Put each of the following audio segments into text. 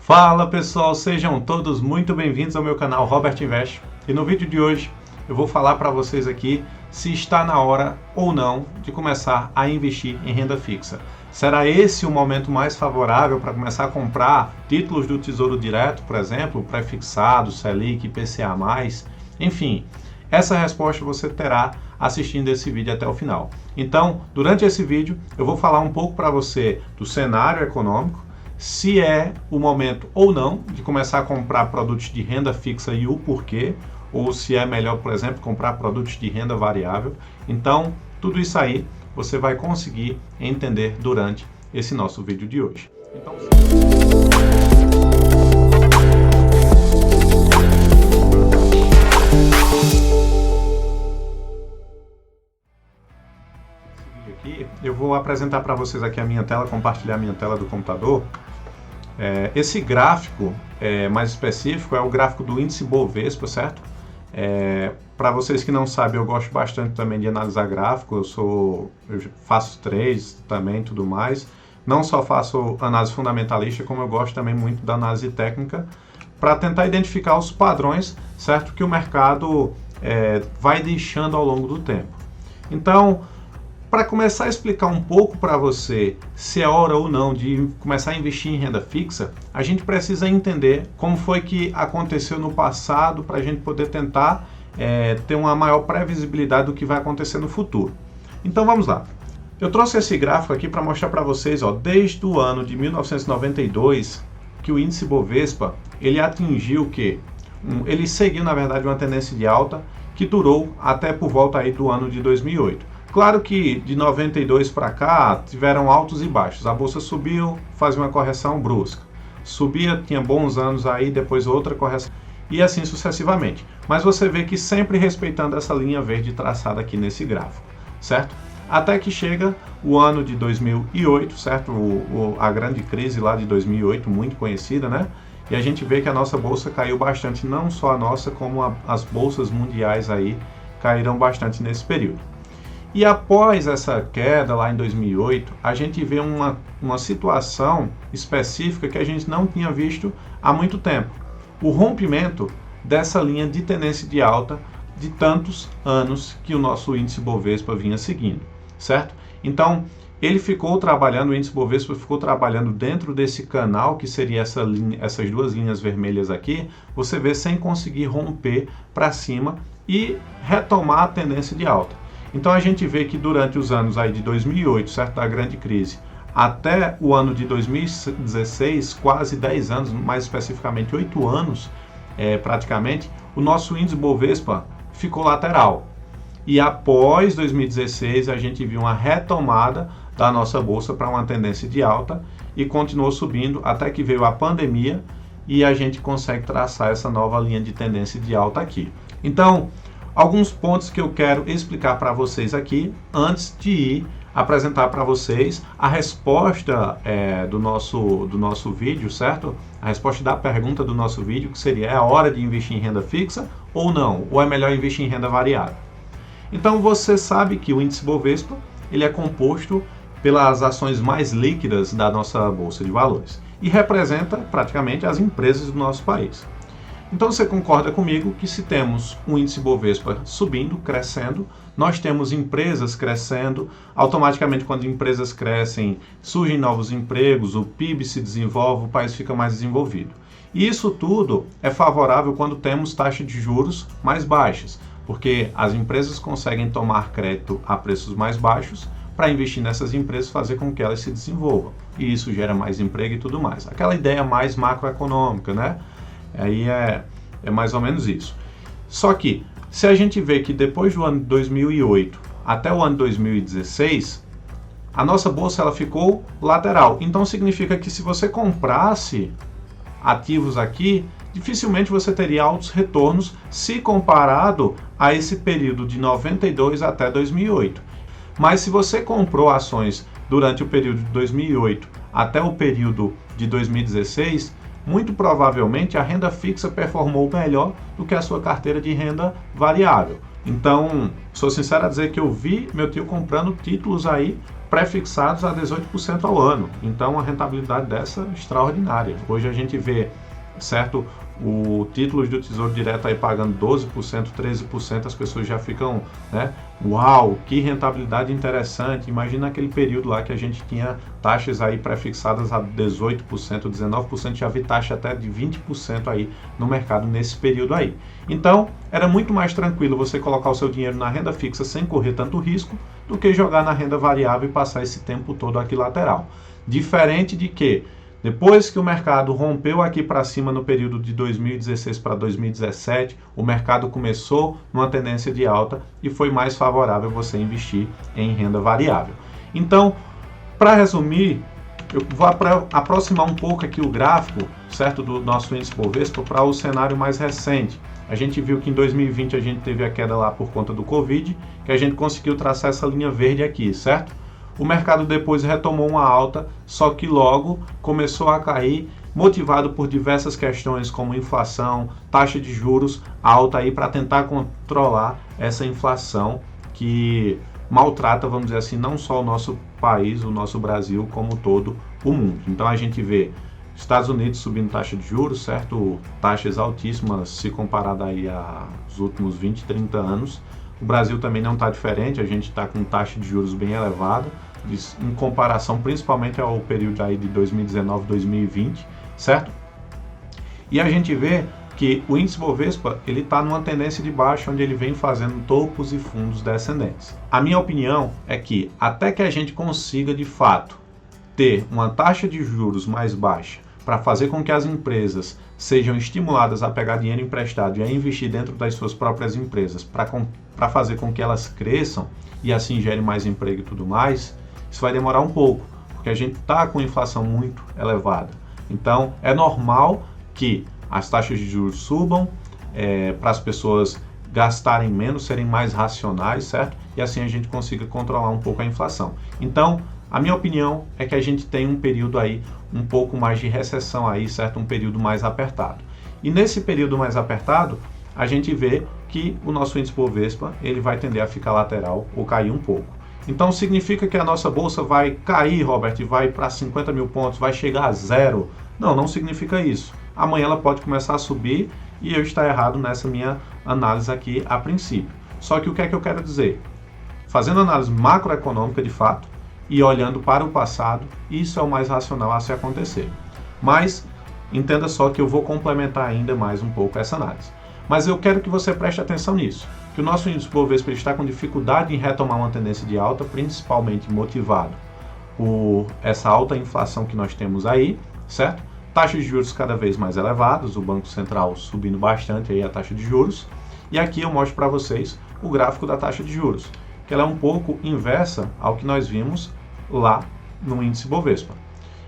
Fala pessoal, sejam todos muito bem-vindos ao meu canal Robert Invest. E no vídeo de hoje eu vou falar para vocês aqui se está na hora ou não de começar a investir em renda fixa. Será esse o momento mais favorável para começar a comprar títulos do Tesouro Direto, por exemplo, pré-fixado, Selic, IPCA+, enfim. Essa resposta você terá assistindo esse vídeo até o final. Então, durante esse vídeo eu vou falar um pouco para você do cenário econômico, se é o momento ou não de começar a comprar produtos de renda fixa e o porquê, ou se é melhor, por exemplo, comprar produtos de renda variável. Então, tudo isso aí você vai conseguir entender durante esse nosso vídeo de hoje. Então, eu vou apresentar para vocês aqui a minha tela, compartilhar a minha tela do computador. Esse gráfico mais específico é o gráfico do índice Bovespa, certo? Para vocês que não sabem, eu gosto bastante também de analisar gráfico, eu faço trades também, tudo mais. Não só faço análise fundamentalista, como eu gosto também muito da análise técnica, para tentar identificar os padrões, certo? Que o mercado vai deixando ao longo do tempo. Então, para começar a explicar um pouco para você se é hora ou não de começar a investir em renda fixa, a gente precisa entender como foi que aconteceu no passado para a gente poder tentar ter uma maior previsibilidade do que vai acontecer no futuro. Então vamos lá. Eu trouxe esse gráfico aqui para mostrar para vocês, desde o ano de 1992, que o índice Bovespa ele atingiu o quê? Ele seguiu, na verdade, uma tendência de alta que durou até por volta aí do ano de 2008. Claro que de 92 para cá tiveram altos e baixos. A bolsa subiu, fazia uma correção brusca. Subia, tinha bons anos aí, depois outra correção e assim sucessivamente. Mas você vê que sempre respeitando essa linha verde traçada aqui nesse gráfico, certo? Até que chega o ano de 2008, certo? A grande crise lá de 2008, muito conhecida, né? E a gente vê que a nossa bolsa caiu bastante, não só a nossa, como as bolsas mundiais aí caíram bastante nesse período. E após essa queda lá em 2008, a gente vê uma situação específica que a gente não tinha visto há muito tempo. O rompimento dessa linha de tendência de alta de tantos anos que o nosso índice Bovespa vinha seguindo, certo? Então, o índice Bovespa ficou trabalhando dentro desse canal, que seria essas duas linhas vermelhas aqui, você vê sem conseguir romper para cima e retomar a tendência de alta. Então a gente vê que durante os anos aí de 2008, certo, da grande crise, até o ano de 2016, quase 10 anos, mais especificamente 8 anos, praticamente, o nosso índice Bovespa ficou lateral. E após 2016, a gente viu uma retomada da nossa bolsa para uma tendência de alta e continuou subindo até que veio a pandemia e a gente consegue traçar essa nova linha de tendência de alta aqui. Então, alguns pontos que eu quero explicar para vocês aqui, antes de ir apresentar para vocês a resposta do nosso vídeo, certo? A resposta da pergunta do nosso vídeo, que seria: é a hora de investir em renda fixa ou não? Ou é melhor investir em renda variável? Então você sabe que o índice Bovespa ele é composto pelas ações mais líquidas da nossa Bolsa de Valores e representa praticamente as empresas do nosso país. Então você concorda comigo que se temos um índice Bovespa subindo, crescendo, nós temos empresas crescendo, automaticamente quando empresas crescem, surgem novos empregos, o PIB se desenvolve, o país fica mais desenvolvido. E isso tudo é favorável quando temos taxas de juros mais baixas, porque as empresas conseguem tomar crédito a preços mais baixos para investir nessas empresas, fazer com que elas se desenvolvam. E isso gera mais emprego e tudo mais. Aquela ideia mais macroeconômica, né? Aí é mais ou menos isso. Só que, se a gente vê que depois do ano de 2008 até o ano de 2016, a nossa bolsa ela ficou lateral. Então significa que se você comprasse ativos aqui, dificilmente você teria altos retornos se comparado a esse período de 92 até 2008. Mas se você comprou ações durante o período de 2008 até o período de 2016, muito provavelmente a renda fixa performou melhor do que a sua carteira de renda variável. Então, sou sincero a dizer que eu vi meu tio comprando títulos aí pré-fixados a 18% ao ano. Então, a rentabilidade dessa é extraordinária. Hoje a gente vê, certo, o títulos do Tesouro Direto aí pagando 12%, 13%, as pessoas já ficam, né? Uau, que rentabilidade interessante. Imagina aquele período lá que a gente tinha taxas aí pré-fixadas a 18%, 19%, já vi taxa até de 20% aí no mercado nesse período aí. Então, era muito mais tranquilo você colocar o seu dinheiro na renda fixa sem correr tanto risco do que jogar na renda variável e passar esse tempo todo aqui lateral. Diferente de que depois que o mercado rompeu aqui para cima no período de 2016 para 2017, o mercado começou numa tendência de alta e foi mais favorável você investir em renda variável. Então, para resumir, eu vou aproximar um pouco aqui o gráfico, certo, do nosso índice Bovespa para o cenário mais recente. A gente viu que em 2020 a gente teve a queda lá por conta do Covid, que a gente conseguiu traçar essa linha verde aqui, certo? O mercado depois retomou uma alta, só que logo começou a cair, motivado por diversas questões como inflação, taxa de juros alta aí para tentar controlar essa inflação que maltrata, vamos dizer assim, não só o nosso país, o nosso Brasil, como todo o mundo. Então a gente vê Estados Unidos subindo taxa de juros, certo? Taxas altíssimas se comparado aí aos últimos 20, 30 anos. O Brasil também não está diferente, a gente está com taxa de juros bem elevada, em comparação principalmente ao período aí de 2019, 2020, certo? E a gente vê que o índice Bovespa ele está numa tendência de baixa, onde ele vem fazendo topos e fundos descendentes. A minha opinião é que até que a gente consiga de fato ter uma taxa de juros mais baixa para fazer com que as empresas sejam estimuladas a pegar dinheiro emprestado e a investir dentro das suas próprias empresas para fazer com que elas cresçam e assim gerem mais emprego e tudo mais, isso vai demorar um pouco, porque a gente está com inflação muito elevada. Então, é normal que as taxas de juros subam para as pessoas gastarem menos, serem mais racionais, certo? E assim a gente consiga controlar um pouco a inflação. Então, a minha opinião é que a gente tem um período aí um pouco mais de recessão aí, certo? Um período mais apertado. E nesse período mais apertado, a gente vê que o nosso índice Bovespa, ele vai tender a ficar lateral ou cair um pouco. Então significa que a nossa bolsa vai cair, Robert, vai para 50 mil pontos, vai chegar a zero. Não, não significa isso. Amanhã ela pode começar a subir e eu estar errado nessa minha análise aqui a princípio. Só que o que é que eu quero dizer? Fazendo análise macroeconômica de fato e olhando para o passado, isso é o mais racional a se acontecer. Mas entenda só que eu vou complementar ainda mais um pouco essa análise. Mas eu quero que você preste atenção nisso, que o nosso índice Bovespa está com dificuldade em retomar uma tendência de alta, principalmente motivado por essa alta inflação que nós temos aí, certo? Taxas de juros cada vez mais elevadas, o Banco Central subindo bastante aí a taxa de juros. E aqui eu mostro para vocês o gráfico da taxa de juros, que ela é um pouco inversa ao que nós vimos lá no índice Bovespa.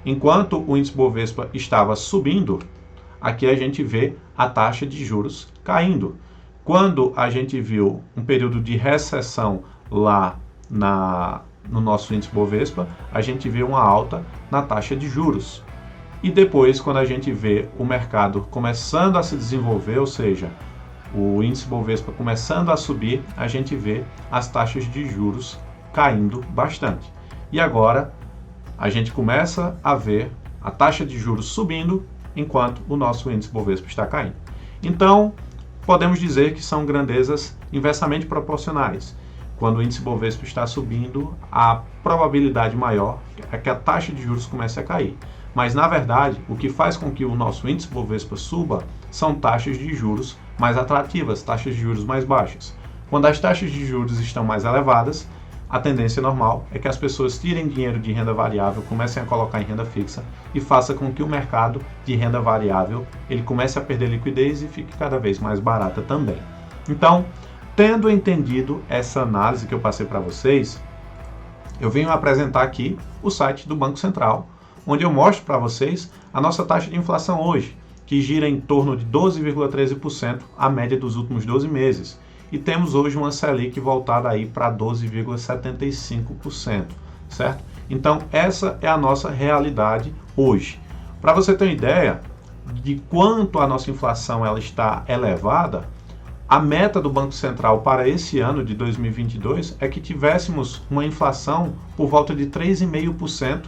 Enquanto o índice Bovespa estava subindo, aqui a gente vê a taxa de juros caindo. Quando a gente viu um período de recessão lá no nosso índice Bovespa, a gente vê uma alta na taxa de juros. E depois, quando a gente vê o mercado começando a se desenvolver, ou seja, o índice Bovespa começando a subir, a gente vê as taxas de juros caindo bastante. E agora a gente começa a ver a taxa de juros subindo, enquanto o nosso índice Bovespa está caindo. Então, podemos dizer que são grandezas inversamente proporcionais. Quando o índice Bovespa está subindo, a probabilidade maior é que a taxa de juros comece a cair. Mas, na verdade, o que faz com que o nosso índice Bovespa suba são taxas de juros mais atrativas, taxas de juros mais baixas. Quando as taxas de juros estão mais elevadas, a tendência normal é que as pessoas tirem dinheiro de renda variável, comecem a colocar em renda fixa e faça com que o mercado de renda variável ele comece a perder liquidez e fique cada vez mais barata também. Então, tendo entendido essa análise que eu passei para vocês, eu venho apresentar aqui o site do Banco Central, onde eu mostro para vocês a nossa taxa de inflação hoje, que gira em torno de 12,13%, a média dos últimos 12 meses. E temos hoje uma Selic voltada aí para 12,75%, certo? Então, essa é a nossa realidade hoje. Para você ter uma ideia de quanto a nossa inflação ela está elevada, A meta do Banco Central para esse ano de 2022 é que tivéssemos uma inflação por volta de 3,5%,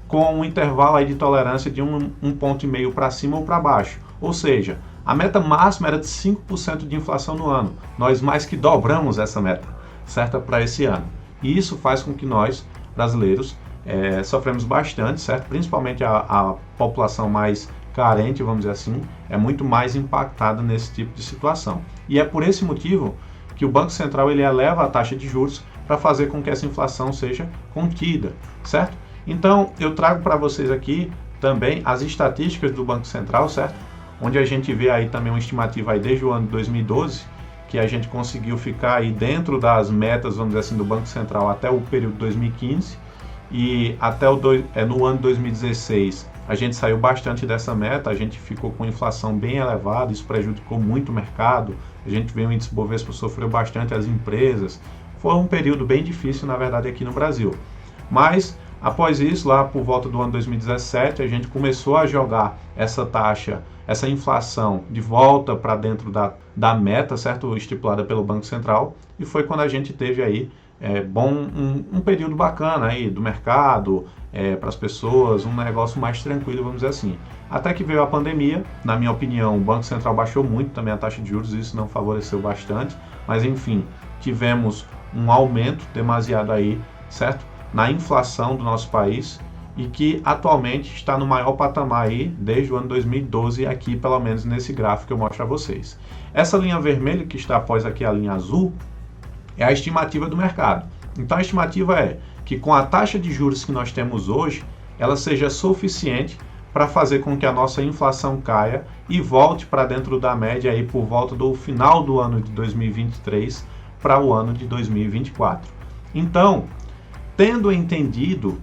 com um intervalo aí de tolerância de 1,5 ponto para cima ou para baixo. Ou seja, a meta máxima era de 5% de inflação no ano. Nós mais que dobramos essa meta, certo? Para esse ano. E isso faz com que nós, brasileiros, sofremos bastante, certo? Principalmente a população mais carente, vamos dizer assim, é muito mais impactada nesse tipo de situação. E é por esse motivo que o Banco Central ele eleva a taxa de juros para fazer com que essa inflação seja contida, certo? Então, eu trago para vocês aqui também as estatísticas do Banco Central, certo? Onde a gente vê aí também uma estimativa aí desde o ano de 2012, que a gente conseguiu ficar aí dentro das metas, vamos dizer assim, do Banco Central até o período de 2015, e até no ano de 2016 a gente saiu bastante dessa meta, a gente ficou com inflação bem elevada, isso prejudicou muito o mercado, a gente vê o índice Bovespa sofreu bastante, as empresas, foi um período bem difícil na verdade aqui no Brasil, mas após isso, lá por volta do ano 2017, a gente começou a jogar essa taxa, essa inflação de volta para dentro da meta, certo? Estipulada pelo Banco Central, e foi quando a gente teve aí um período bacana aí do mercado, para as pessoas, um negócio mais tranquilo, vamos dizer assim. Até que veio a pandemia, na minha opinião, o Banco Central baixou muito também a taxa de juros, isso não favoreceu bastante, mas enfim, tivemos um aumento demasiado aí, certo? Na inflação do nosso país e que atualmente está no maior patamar aí desde o ano 2012, aqui pelo menos nesse gráfico que eu mostro a vocês. Essa linha vermelha que está após aqui a linha azul é a estimativa do mercado. Então a estimativa é que com a taxa de juros que nós temos hoje, ela seja suficiente para fazer com que a nossa inflação caia e volte para dentro da média aí por volta do final do ano de 2023 para o ano de 2024. Então, tendo entendido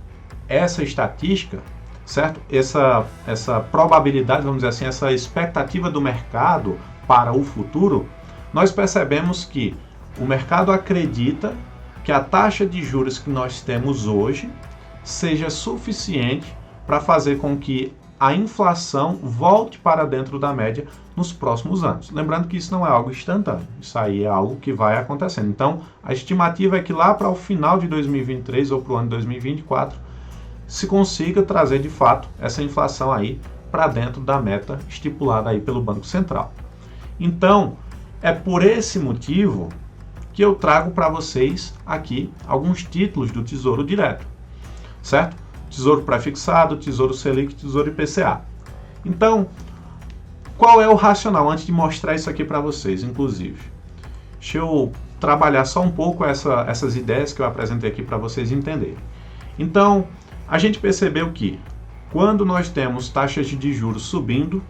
essa estatística, certo? Essa probabilidade, vamos dizer assim, essa expectativa do mercado para o futuro, nós percebemos que o mercado acredita que a taxa de juros que nós temos hoje seja suficiente para fazer com que a inflação volte para dentro da média nos próximos anos. Lembrando que isso não é algo instantâneo, isso aí é algo que vai acontecendo. Então, a estimativa é que lá para o final de 2023 ou para o ano de 2024 se consiga trazer de fato essa inflação aí para dentro da meta estipulada aí pelo Banco Central. Então, é por esse motivo que eu trago para vocês aqui alguns títulos do Tesouro Direto, certo? Tesouro Prefixado, Tesouro Selic, Tesouro IPCA. Então, qual é o racional? Antes de mostrar isso aqui para vocês, inclusive, deixa eu trabalhar só um pouco essas ideias que eu apresentei aqui para vocês entenderem. Então, a gente percebeu que quando nós temos taxas de juros subindo,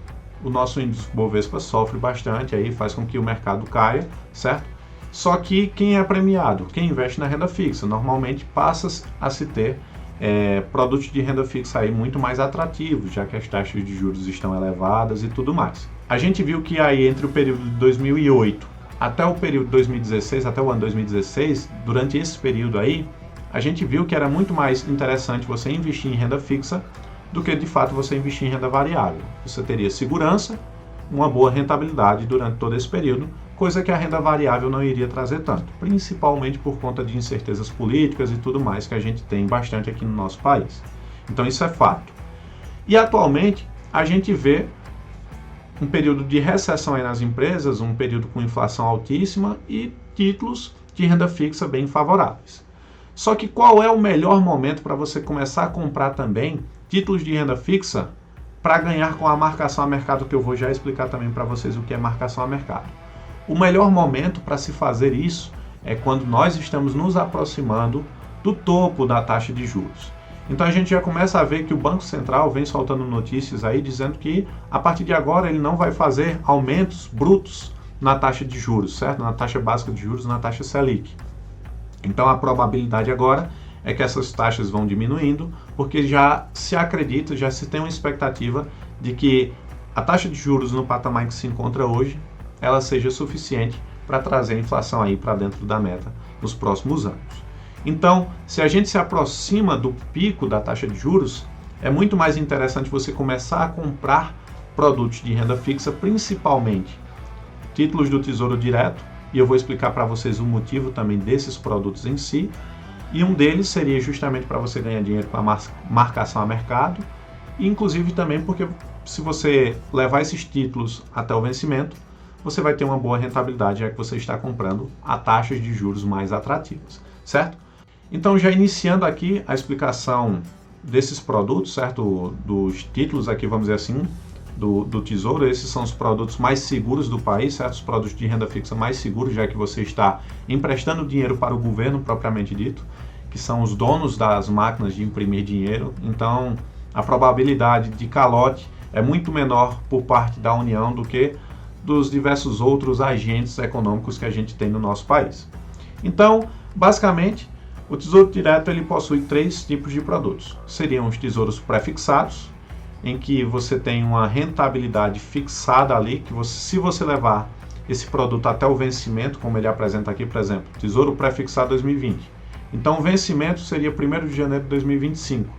o nosso índice Bovespa sofre bastante, aí faz com que o mercado caia, certo? Só que quem é premiado? Quem investe na renda fixa. Normalmente passa a se ter produtos de renda fixa aí muito mais atrativos, já que as taxas de juros estão elevadas e tudo mais. A gente viu que aí entre o período de 2008 até o período de 2016, até o ano 2016, durante esse período aí, a gente viu que era muito mais interessante você investir em renda fixa do que de fato você investir em renda variável. Você teria segurança, uma boa rentabilidade durante todo esse período, coisa que a renda variável não iria trazer tanto, principalmente por conta de incertezas políticas e tudo mais que a gente tem bastante aqui no nosso país. Então isso é fato. E atualmente a gente vê um período de recessão aí nas empresas, um período com inflação altíssima e títulos de renda fixa bem favoráveis. Só que qual é o melhor momento para você começar a comprar também títulos de renda fixa para ganhar com a marcação a mercado, que eu vou já explicar também para vocês o que é marcação a mercado. O melhor momento para se fazer isso é quando nós estamos nos aproximando do topo da taxa de juros. Então a gente já começa a ver que o Banco Central vem soltando notícias aí dizendo que a partir de agora ele não vai fazer aumentos brutos na taxa de juros, certo? Na taxa básica de juros, na taxa Selic. Então a probabilidade agora é que essas taxas vão diminuindo, porque já se acredita, já se tem uma expectativa de que a taxa de juros no patamar que se encontra hoje, ela seja suficiente para trazer a inflação aí para dentro da meta nos próximos anos. Então, se a gente se aproxima do pico da taxa de juros, é muito mais interessante você começar a comprar produtos de renda fixa, principalmente títulos do Tesouro Direto, e eu vou explicar para vocês o motivo também desses produtos em si. E um deles seria justamente para você ganhar dinheiro com a marcação a mercado, e inclusive também porque se você levar esses títulos até o vencimento, você vai ter uma boa rentabilidade, já que você está comprando a taxas de juros mais atrativas, certo? Então, já iniciando aqui a explicação desses produtos, certo? Dos títulos aqui, vamos dizer assim, do Tesouro, esses são os produtos mais seguros do país, certo? Os produtos de renda fixa mais seguros, já que você está emprestando dinheiro para o governo propriamente dito, que são os donos das máquinas de imprimir dinheiro. Então, a probabilidade de calote é muito menor por parte da União do que dos diversos outros agentes econômicos que a gente tem no nosso país. Então, basicamente, o Tesouro Direto ele possui 3 tipos de produtos. Seriam os tesouros pré-fixados, em que você tem uma rentabilidade fixada ali, que se você levar esse produto até o vencimento, como ele apresenta aqui, por exemplo, Tesouro Pré-fixado 2020. Então, o vencimento seria 1º de janeiro de 2025.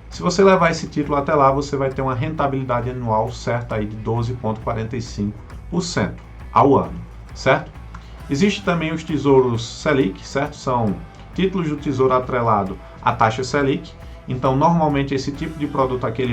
Se você levar esse título até lá, você vai ter uma rentabilidade anual certa aí de 12,45% ao ano, certo? Existe também os tesouros Selic, certo? São títulos do Tesouro atrelado à taxa Selic. Então, normalmente esse tipo de produto aqui ele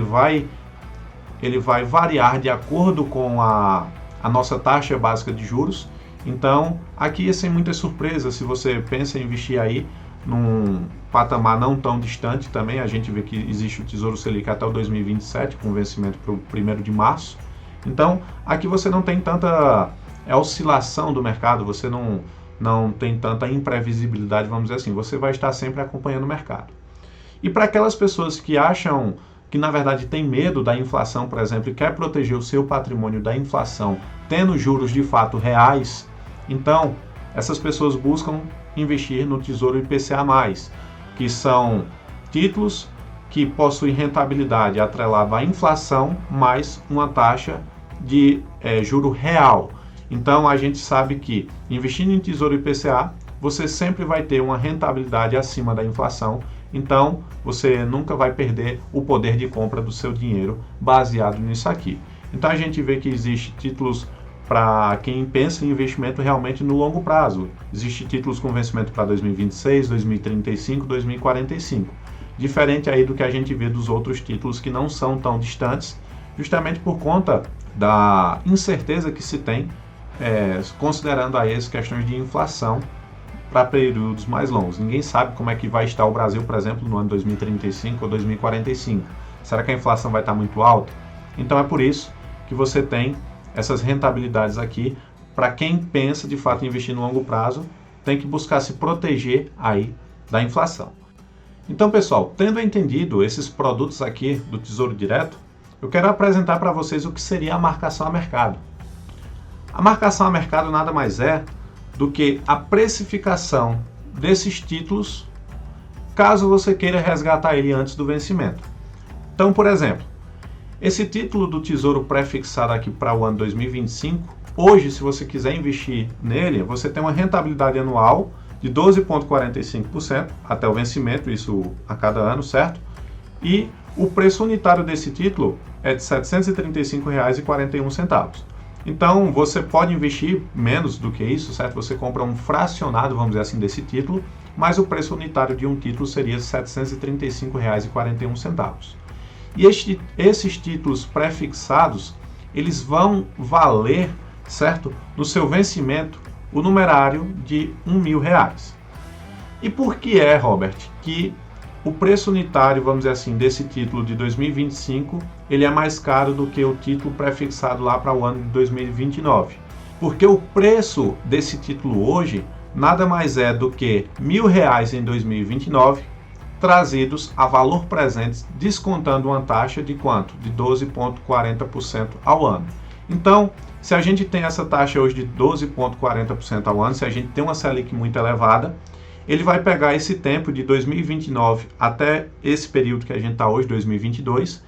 vai variar de acordo com a nossa taxa básica de juros. Então, aqui é sem muitas surpresas. Se você pensa em investir aí num patamar não tão distante também, a gente vê que existe o Tesouro Selic até o 2027, com vencimento para o 1º de março. Então, aqui você não tem tanta oscilação do mercado, você não tem tanta imprevisibilidade, vamos dizer assim. Você vai estar sempre acompanhando o mercado. E para aquelas pessoas que acham que, na verdade, tem medo da inflação, por exemplo, e quer proteger o seu patrimônio da inflação, tendo juros de fato reais, então, essas pessoas buscam investir no Tesouro IPCA+, que são títulos que possuem rentabilidade atrelada à inflação, mais uma taxa de juro real. Então, a gente sabe que, investindo em Tesouro IPCA, você sempre vai ter uma rentabilidade acima da inflação. Então, você nunca vai perder o poder de compra do seu dinheiro baseado nisso aqui. Então, a gente vê que existe títulos para quem pensa em investimento realmente no longo prazo. Existem títulos com vencimento para 2026, 2035, 2045. Diferente aí do que a gente vê dos outros títulos que não são tão distantes, justamente por conta da incerteza que se tem, considerando aí as questões de inflação para períodos mais longos. Ninguém sabe como é que vai estar o Brasil, por exemplo, no ano 2035 ou 2045. Será que a inflação vai estar muito alta? Então é por isso que você tem essas rentabilidades aqui. Para quem pensa de fato em investir no longo prazo, tem que buscar se proteger aí da inflação. Então, pessoal, tendo entendido esses produtos aqui do Tesouro Direto, eu quero apresentar para vocês o que seria a marcação a mercado. A marcação a mercado nada mais é do que a precificação desses títulos, caso você queira resgatar ele antes do vencimento. Então, por exemplo, esse título do Tesouro pré-fixado aqui para o ano 2025, hoje, se você quiser investir nele, você tem uma rentabilidade anual de 12,45% até o vencimento, isso a cada ano, certo? E o preço unitário desse título é de R$ 735,41. Então, você pode investir menos do que isso, certo? Você compra um fracionado, vamos dizer assim, desse título, mas o preço unitário de um título seria R$ 735,41. E esses títulos pré-fixados, eles vão valer, certo? No seu vencimento, o numerário de R$1.000. E por que é, Robert, que o preço unitário, vamos dizer assim, desse título de 2025, ele é mais caro do que o título pré-fixado lá para o ano de 2029? Porque o preço desse título hoje nada mais é do que R$1.000 em 2029, trazidos a valor presente, descontando uma taxa de quanto? De 12,40% ao ano. Então, se a gente tem essa taxa hoje de 12,40% ao ano, se a gente tem uma Selic muito elevada, ele vai pegar esse tempo de 2029 até esse período que a gente está hoje, 2022,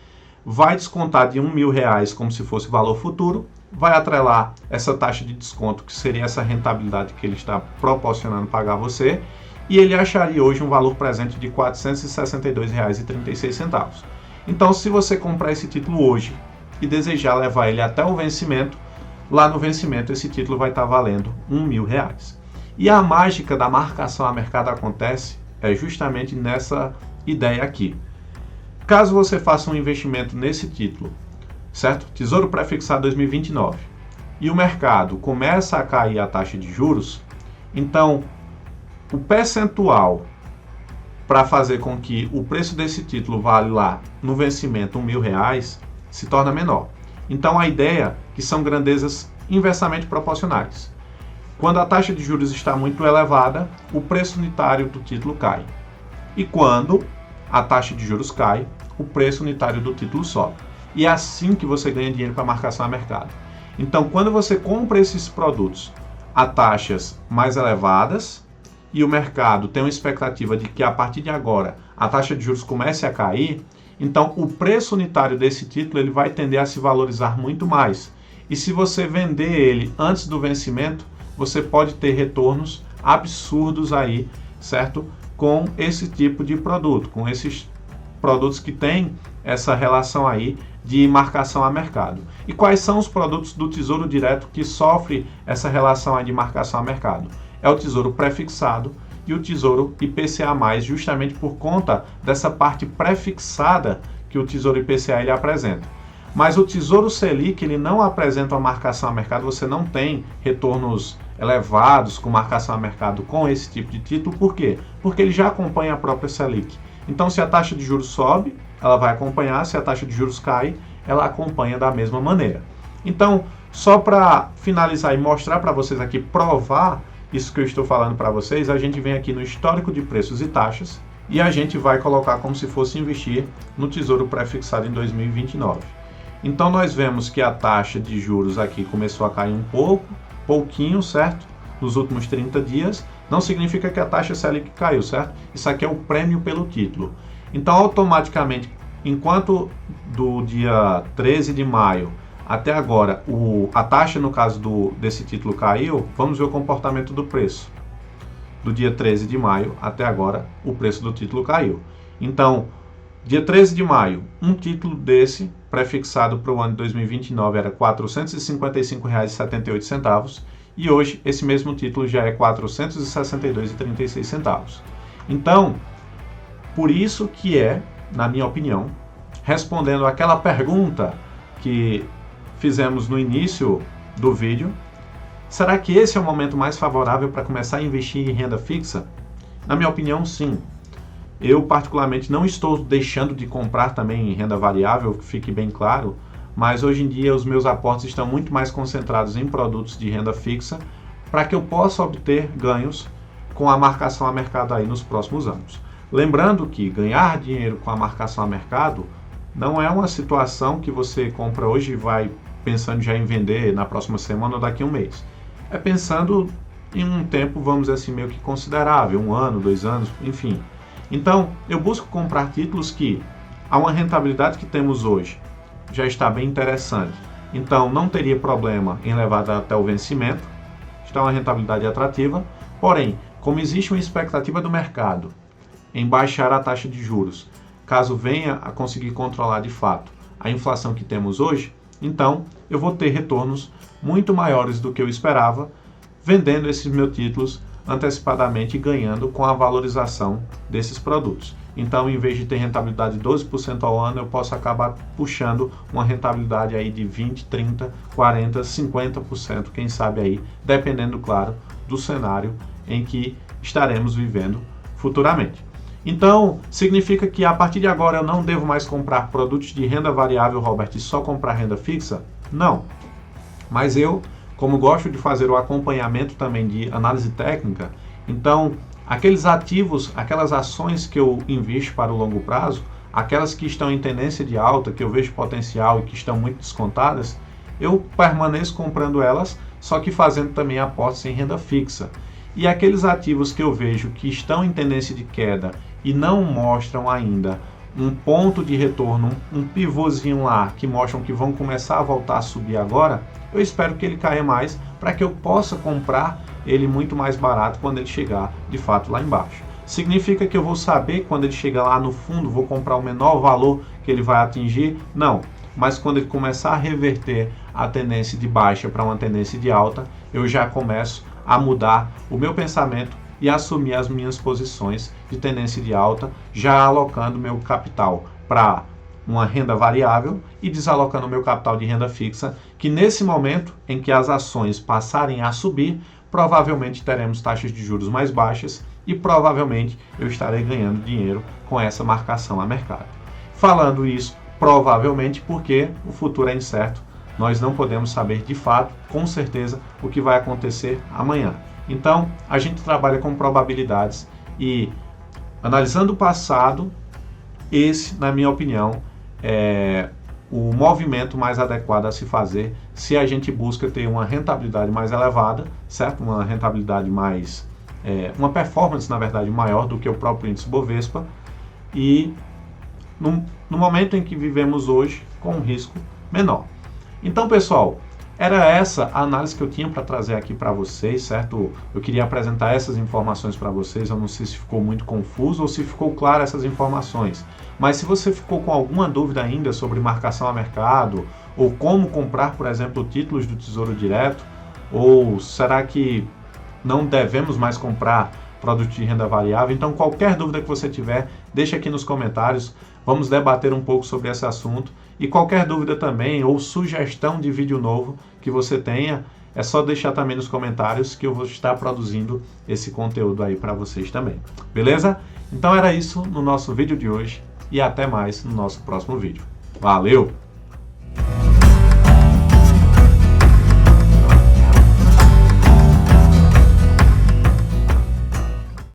vai descontar de R$1.000 como se fosse valor futuro, vai atrelar essa taxa de desconto, que seria essa rentabilidade que ele está proporcionando pagar a você, e ele acharia hoje um valor presente de R$ 462,36. Então, se você comprar esse título hoje e desejar levar ele até o vencimento, lá no vencimento esse título vai estar valendo R$1.000. E a mágica da marcação a mercado acontece justamente nessa ideia aqui. Caso você faça um investimento nesse título, certo? Tesouro Prefixado 2029, e o mercado começa a cair a taxa de juros, então o percentual para fazer com que o preço desse título vale lá no vencimento R$1.000 se torna menor. Então a ideia é que são grandezas inversamente proporcionais. Quando a taxa de juros está muito elevada, o preço unitário do título cai. E quando a taxa de juros cai, o preço unitário do título sobe. E é assim que você ganha dinheiro para marcação a mercado. Então, quando você compra esses produtos a taxas mais elevadas e o mercado tem uma expectativa de que a partir de agora a taxa de juros comece a cair, então o preço unitário desse título ele vai tender a se valorizar muito mais. E se você vender ele antes do vencimento, você pode ter retornos absurdos aí, certo? Com esse tipo de produto, com esses produtos que têm essa relação aí de marcação a mercado. E quais são os produtos do Tesouro Direto que sofrem essa relação aí de marcação a mercado? É o Tesouro Prefixado e o Tesouro IPCA+, justamente por conta dessa parte prefixada que o Tesouro IPCA ele apresenta. Mas o Tesouro Selic ele não apresenta uma marcação a mercado, você não tem retornos elevados com marcação a mercado com esse tipo de título. Por quê? Porque ele já acompanha a própria Selic. Então, se a taxa de juros sobe, ela vai acompanhar, se a taxa de juros cai, ela acompanha da mesma maneira. Então, só para finalizar e mostrar para vocês aqui, provar isso que eu estou falando para vocês, a gente vem aqui no histórico de preços e taxas e a gente vai colocar como se fosse investir no Tesouro Prefixado em 2029. Então, nós vemos que a taxa de juros aqui começou a cair pouquinho, certo? Nos últimos 30 dias, não significa que a taxa Selic caiu, certo? Isso aqui é o prêmio pelo título. Então, automaticamente, enquanto do dia 13 de maio até agora, a taxa, no caso desse título, caiu, vamos ver o comportamento do preço. Do dia 13 de maio até agora, o preço do título caiu. Então, dia 13 de maio, um título desse, prefixado para o ano de 2029, era R$ 455,78, e hoje esse mesmo título já é R$ 462,36. Então, por isso que na minha opinião, respondendo àquela pergunta que fizemos no início do vídeo, será que esse é o momento mais favorável para começar a investir em renda fixa? Na minha opinião, sim. Eu, particularmente, não estou deixando de comprar também em renda variável, que fique bem claro, mas hoje em dia os meus aportes estão muito mais concentrados em produtos de renda fixa para que eu possa obter ganhos com a marcação a mercado aí nos próximos anos. Lembrando que ganhar dinheiro com a marcação a mercado não é uma situação que você compra hoje e vai pensando já em vender na próxima semana ou daqui a um mês. É pensando em um tempo, vamos dizer assim, meio que considerável, 1 ano, 2 anos, enfim. Então, eu busco comprar títulos que a uma rentabilidade que temos hoje já está bem interessante. Então, não teria problema em levar até o vencimento, está uma rentabilidade atrativa. Porém, como existe uma expectativa do mercado em baixar a taxa de juros, caso venha a conseguir controlar de fato a inflação que temos hoje, então eu vou ter retornos muito maiores do que eu esperava, vendendo esses meus títulos antecipadamente e ganhando com a valorização desses produtos. Então, em vez de ter rentabilidade de 12% ao ano, eu posso acabar puxando uma rentabilidade aí de 20%, 30%, 40%, 50%, quem sabe aí, dependendo, claro, do cenário em que estaremos vivendo futuramente. Então, significa que a partir de agora eu não devo mais comprar produtos de renda variável, Robert, e só comprar renda fixa? Não. Mas eu, como gosto de fazer o acompanhamento também de análise técnica, então aqueles ativos, aquelas ações que eu invisto para o longo prazo, aquelas que estão em tendência de alta, que eu vejo potencial e que estão muito descontadas, eu permaneço comprando elas, só que fazendo também aportes em renda fixa. E aqueles ativos que eu vejo que estão em tendência de queda e não mostram ainda um ponto de retorno, um pivôzinho lá, que mostram que vão começar a voltar a subir agora, eu espero que ele caia mais para que eu possa comprar ele muito mais barato quando ele chegar de fato lá embaixo. Significa que eu vou saber quando ele chegar lá no fundo, vou comprar o menor valor que ele vai atingir? Não. mas quando ele começar a reverter a tendência de baixa para uma tendência de alta, eu já começo a mudar o meu pensamento e assumir as minhas posições de tendência de alta, já alocando meu capital para uma renda variável e desalocando o meu capital de renda fixa, que nesse momento em que as ações passarem a subir, provavelmente teremos taxas de juros mais baixas e provavelmente eu estarei ganhando dinheiro com essa marcação a mercado. Falando isso, provavelmente porque o futuro é incerto, nós não podemos saber de fato, com certeza, o que vai acontecer amanhã. Então, a gente trabalha com probabilidades e, analisando o passado, esse, na minha opinião, é o movimento mais adequado a se fazer se a gente busca ter uma rentabilidade mais elevada, certo? Uma rentabilidade mais, uma performance, na verdade, maior do que o próprio índice Bovespa e no momento em que vivemos hoje com um risco menor. Então, pessoal, era essa a análise que eu tinha para trazer aqui para vocês, certo? Eu queria apresentar essas informações para vocês, eu não sei se ficou muito confuso ou se ficou claro essas informações. Mas se você ficou com alguma dúvida ainda sobre marcação a mercado, ou como comprar, por exemplo, títulos do Tesouro Direto, ou será que não devemos mais comprar produtos de renda variável? Então, qualquer dúvida que você tiver, deixa aqui nos comentários, vamos debater um pouco sobre esse assunto. E qualquer dúvida também, ou sugestão de vídeo novo que você tenha, é só deixar também nos comentários que eu vou estar produzindo esse conteúdo aí para vocês também. Beleza? Então era isso no nosso vídeo de hoje e até mais no nosso próximo vídeo. Valeu!